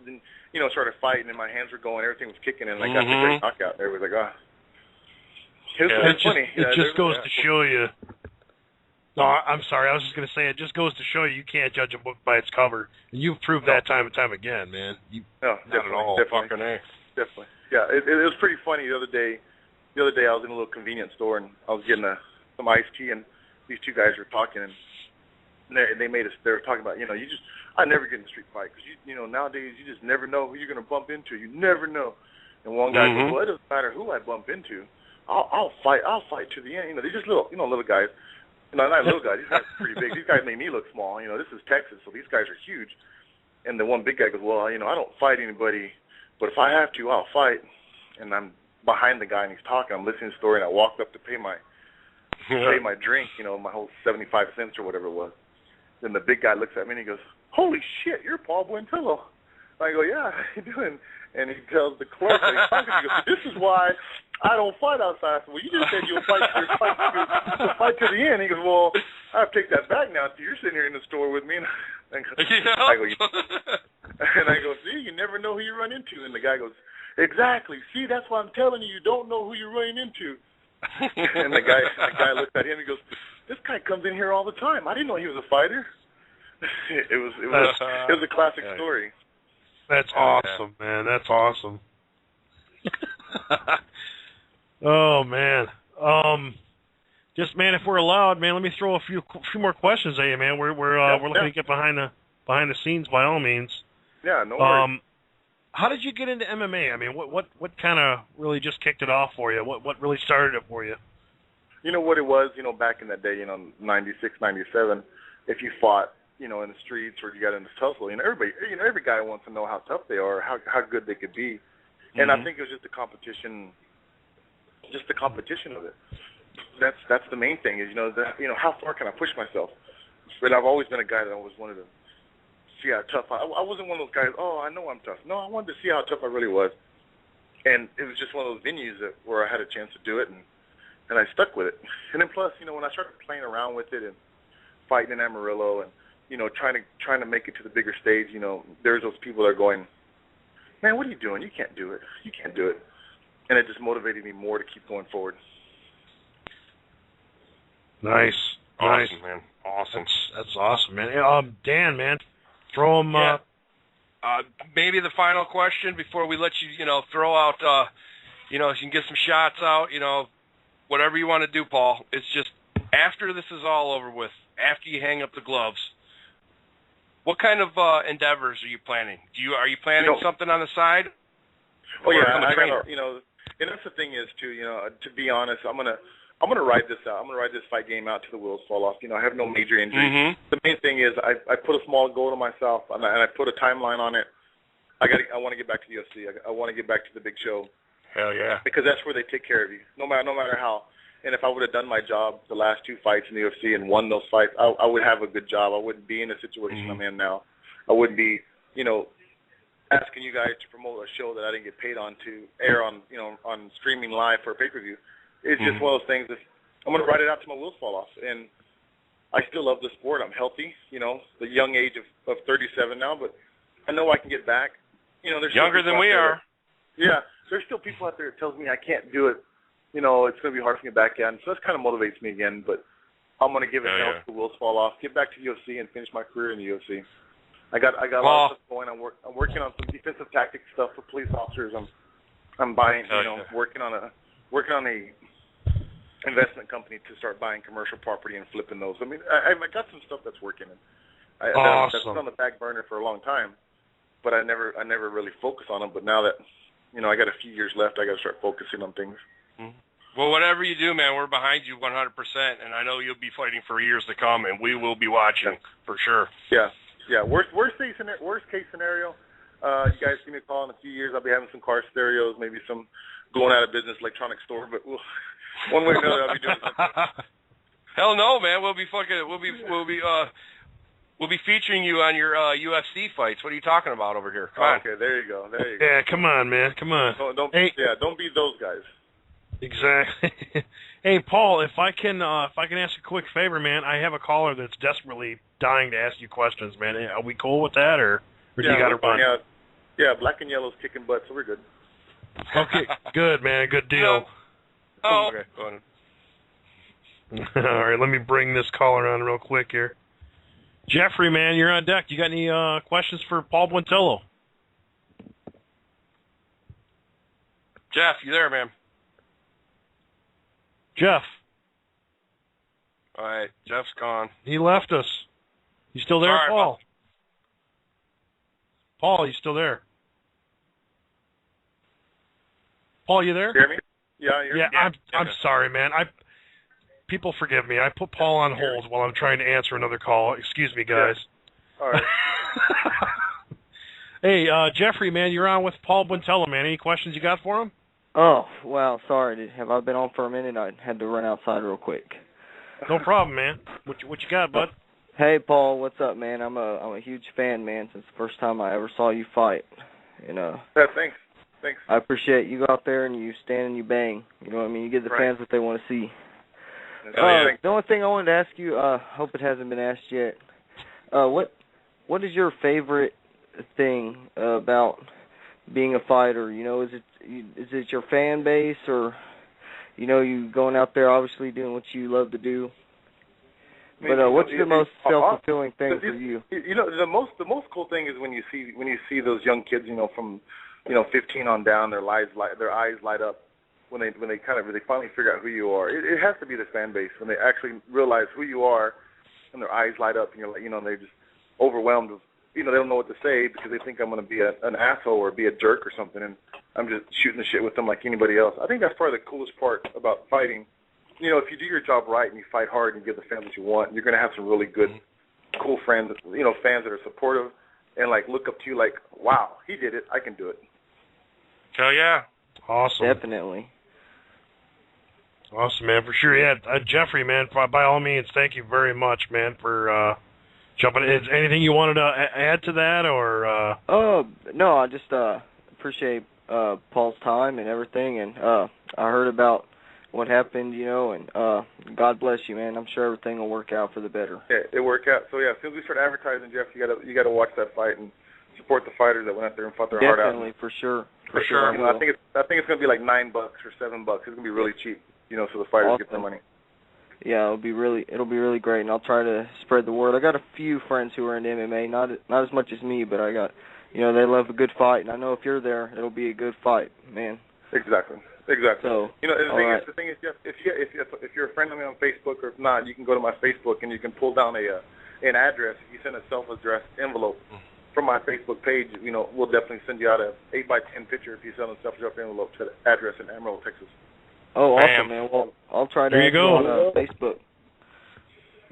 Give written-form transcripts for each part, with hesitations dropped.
and started fighting, and my hands were going, everything was kicking, and I got the great knockout. Everybody was like, It was funny. It just goes to show you. No, I'm sorry. I was just going to say, it just goes to show you can't judge a book by its cover. And you've proved that time and time again, man. Not at all. Definitely. Yeah, it was pretty funny the other day. I was in a little convenience store, and I was getting some iced tea, and these two guys were talking, and they were talking about, I never get in a street fight, because, nowadays you just never know who you're going to bump into. You never know. And one guy goes, well, it doesn't matter who I bump into. I'll fight to the end. They're just little guys. Not little guys. These guys are pretty big. These guys make me look small. This is Texas, so these guys are huge. And the one big guy goes, well, I don't fight anybody, but if I have to, I'll fight. And I'm behind the guy, and he's talking. I'm listening to the story, and I walked up to pay my drink, my whole 75 cents or whatever it was. Then the big guy looks at me, and he goes, holy shit, you're Paul Buentello. I go, yeah, how you doing? And he tells the clerk, and he's talking, he goes, this is why I don't fight outside. I said, well, you just said you'll fight to the end. He goes, well, I have to take that back now. So you're sitting here in the store with me. And I go, see, you never know who you run into. And the guy goes, exactly. See, that's why I'm telling you, you don't know who you're running into. And the guy looked at him and he goes, this guy comes in here all the time. I didn't know he was a fighter. It was a classic story. That's awesome, man. That's awesome. Oh man. Man, if we're allowed, man, let me throw a few more questions at you, man. We're looking to get behind the scenes by all means. Yeah, no worries. How did you get into MMA? I mean, what kind of really just kicked it off for you? What really started it for you? You know what it was, back in that day, 96, 97, if you fought, in the streets or you got into tussle, every guy wants to know how tough they are, how good they could be. And I think it was just the competition of it. That's the main thing is, how far can I push myself? But I've always been a guy that always wanted to see how tough I wasn't one of those guys, I know I'm tough. No, I wanted to see how tough I really was. And it was just one of those venues where I had a chance to do it, and I stuck with it. And then plus, when I started playing around with it and fighting in Amarillo and, trying to make it to the bigger stage, there's those people that are going, man, what are you doing? You can't do it. You can't do it. And it just motivated me more to keep going forward. Nice. Awesome, man. Awesome. That's awesome, man. Dan, man, throw him. Maybe the final question before we let you, throw out, you can get some shots out, whatever you want to do, Paul. It's just after this is all over with, after you hang up the gloves, what kind of endeavors are you planning? Are you planning something on the side? Oh yeah, and that's the thing is too. To be honest, I'm gonna ride this out. I'm gonna ride this fight game out till the wheels fall off. I have no major injuries. The main thing is I put a small goal to myself, and I put a timeline on it. I want to get back to the UFC. I want to get back to the big show. Hell yeah! Because that's where they take care of you, no matter how. And if I would have done my job the last two fights in the UFC and won those fights, I would have a good job. I wouldn't be in the situation I'm in now. I wouldn't be, asking you guys to promote a show that I didn't get paid on to air on, on streaming live for a pay-per-view. It's just one of those things that I'm going to ride it out till my wheels fall off. And I still love the sport. I'm healthy, the young age of 37 now, but I know I can get back. There's younger than we are. Yeah, there's still people out there that tells me I can't do it. It's going to be hard for me back in. So that kind of motivates me again. But I'm going to give it till the wheels fall off, get back to the UFC, and finish my career in the UFC. I got a lot of stuff going. I'm working on some defensive tactics stuff for police officers. I'm buying, working on a investment company to start buying commercial property and flipping those. I mean, I got some stuff that's working. Awesome. That's been on the back burner for a long time, but I never really focused on them. But now that I got a few years left, I got to start focusing on things. Well, whatever you do, man, we're behind you 100%, and I know you'll be fighting for years to come, and we will be watching for sure. Yeah. Worst case scenario, you guys give me a call in a few years. I'll be having some car stereos, maybe some going out of business electronic store, but one way or another, I'll be doing something. Hell no, man. We'll be featuring you on your UFC fights. What are you talking about over here? Come on. Okay, there you go. Yeah, come on, man. Come on. Don't be those guys. Exactly. Hey, Paul, if I can ask a quick favor, man, I have a caller that's desperately dying to ask you questions, man. Are we cool with that, or do you got to run? Yeah, black and yellow's kicking butt, so we're good. Okay, good, man. Good deal. Okay. Go ahead. All right, let me bring this caller on real quick here. Jeffrey, man, you're on deck. You got any questions for Paul Buentello? Jeff, you there, man? Jeff. All right, Jeff's gone. He left us. You still there, Sorry, Paul? Paul, you still there? Paul, you there? Hear me? Yeah, I'm sorry, man. People forgive me. I put Paul on hold while I'm trying to answer another call. Excuse me, guys. Yeah. All right. Hey, Jeffrey, man, you're on with Paul Buentello, man. Any questions you got for him? Oh, wow, sorry. Have I been on for a minute? I had to run outside real quick. No problem, man. What you got, bud? Hey, Paul, what's up, man? I'm a huge fan, man, since the first time I ever saw you fight. And yeah, thanks. I appreciate you go out there and you stand and you bang. You know what I mean? You give the fans what they want to see. The only thing I wanted to ask you, hope it hasn't been asked yet. What is your favorite thing about being a fighter? You know, is it your fan base, or you going out there obviously doing what you love to do? But what's the most self-fulfilling thing for you? You know, the most cool thing is when you see those young kids, from 15 on down, their eyes light up when they finally figure out who you are. It has to be the fan base when they actually realize who you are, and their eyes light up, and you're like, they're just overwhelmed with, they don't know what to say because they think I'm going to be an asshole or be a jerk or something, and I'm just shooting the shit with them like anybody else. I think that's probably the coolest part about fighting. If you do your job right and you fight hard and give the fans what you want, you're going to have some really good, cool friends, fans that are supportive and look up to you like, wow, he did it, I can do it. Hell yeah. Awesome. Definitely. Awesome, man, for sure. Yeah, Jeffrey, man, by all means, thank you very much, man, for jumping in. Is anything you wanted to add to that, or? No, I just appreciate Paul's time and everything, and I heard about what happened, and God bless you, man. I'm sure everything will work out for the better. Yeah, it worked out. So yeah, as soon as we start advertising, Jeff, you gotta watch that fight and support the fighters that went out there and fought their heart out. Definitely, for sure. For sure. I think it's gonna be like $9 or $7. It's gonna be really cheap, so the fighters get their money. Yeah, it'll be really great, and I'll try to spread the word. I got a few friends who are in MMA, not as much as me, but I got, they love a good fight, and I know if you're there, it'll be a good fight, man. Exactly. So, the thing is, Jeff, if you're a friend of me on Facebook, or if not, you can go to my Facebook and you can pull down an address. If you send a self-addressed envelope from my Facebook page, we'll definitely send you out a 8x10 picture if you send a self-addressed envelope to the address in Amarillo, Texas. Oh, awesome, man. Well, I'll try to add you on Facebook.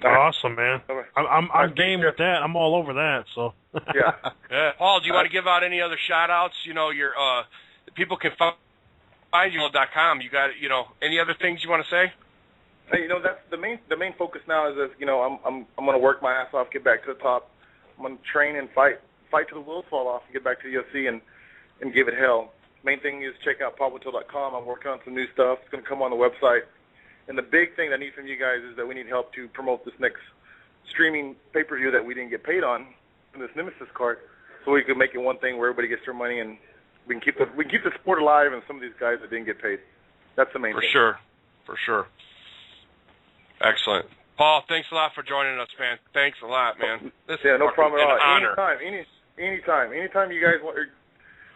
Awesome, man. I'm game with that. I'm all over that. So. Yeah. Paul, do you want to give out any other shout-outs? Your people can find you.com. You got any other things you want to say? Hey, that's the main focus now is I'm going to work my ass off, get back to the top. I'm going to train and fight till the wheels fall off, and get back to the UFC and give it hell. Main thing is check out paulbuentello.com. I'm working on some new stuff. It's going to come on the website. And the big thing I need from you guys is that we need help to promote this next streaming pay-per-view that we didn't get paid on this Nemesis card, so we can make it one thing where everybody gets their money and we can keep the sport alive and some of these guys that didn't get paid. That's the main thing. For sure. Excellent. Paul, thanks a lot for joining us, man. Thanks a lot, man. No problem at all. Honor. Anytime you guys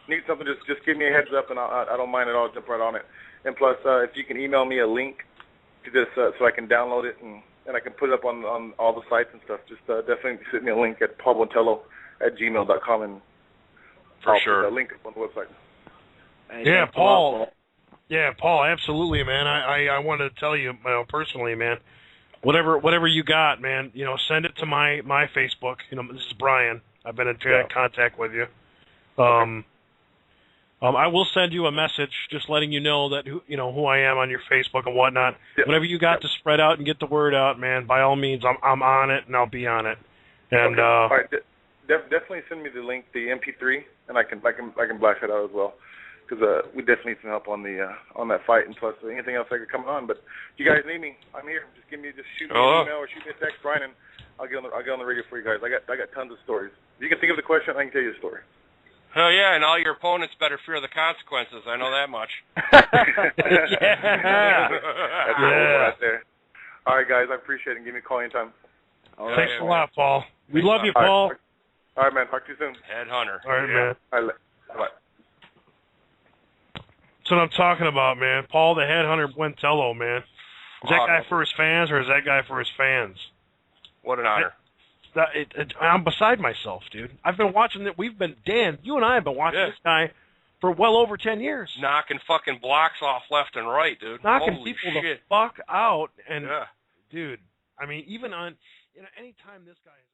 need something, just give me a heads up, and I don't mind at all. Jump right on it. And plus, if you can email me a link to this so I can download it and I can put it up on all the sites and stuff, just definitely send me a link at paulbuentello@gmail.com, and for I'll sure. put a link up on the website. Yeah, Paul. Yeah, Paul, absolutely, man. I wanted to tell you personally, man, whatever you got, man, send it to my Facebook. This is Brian. I've been in contact with you. I will send you a message just letting you know that who I am on your Facebook and whatnot. Yep. Whatever you got to spread out and get the word out, man, by all means, I'm on it and I'll be on it. And all right, definitely send me the link, the MP3, and I can blast it out as well, because we definitely need some help on that fight, and plus anything else I could come on. But if you guys need me, I'm here. Just shoot me an email or shoot me a text, Brian, and I'll get on the radio for you guys. I got tons of stories. If you can think of the question, I can tell you a story. Oh yeah, and all your opponents better fear the consequences. I know that much. Yeah. That's right there. All right, guys, I appreciate it. Give me a call anytime. All right. Thanks a lot, Paul. We love you, Paul. All right, man. Talk to you soon. Headhunter. All right, man. All right, bye. That's what I'm talking about, man. Paul the Headhunter Buentello, man. Is that guy for his fans, or is that guy for his fans? What an honor. I'm beside myself, dude. I've been watching it. Dan, you and I have been watching this guy for well over 10 years. Knocking fucking blocks off left and right, dude. Knocking Holy people shit. the fuck out. And, yeah. dude, I mean, even on, anytime this guy is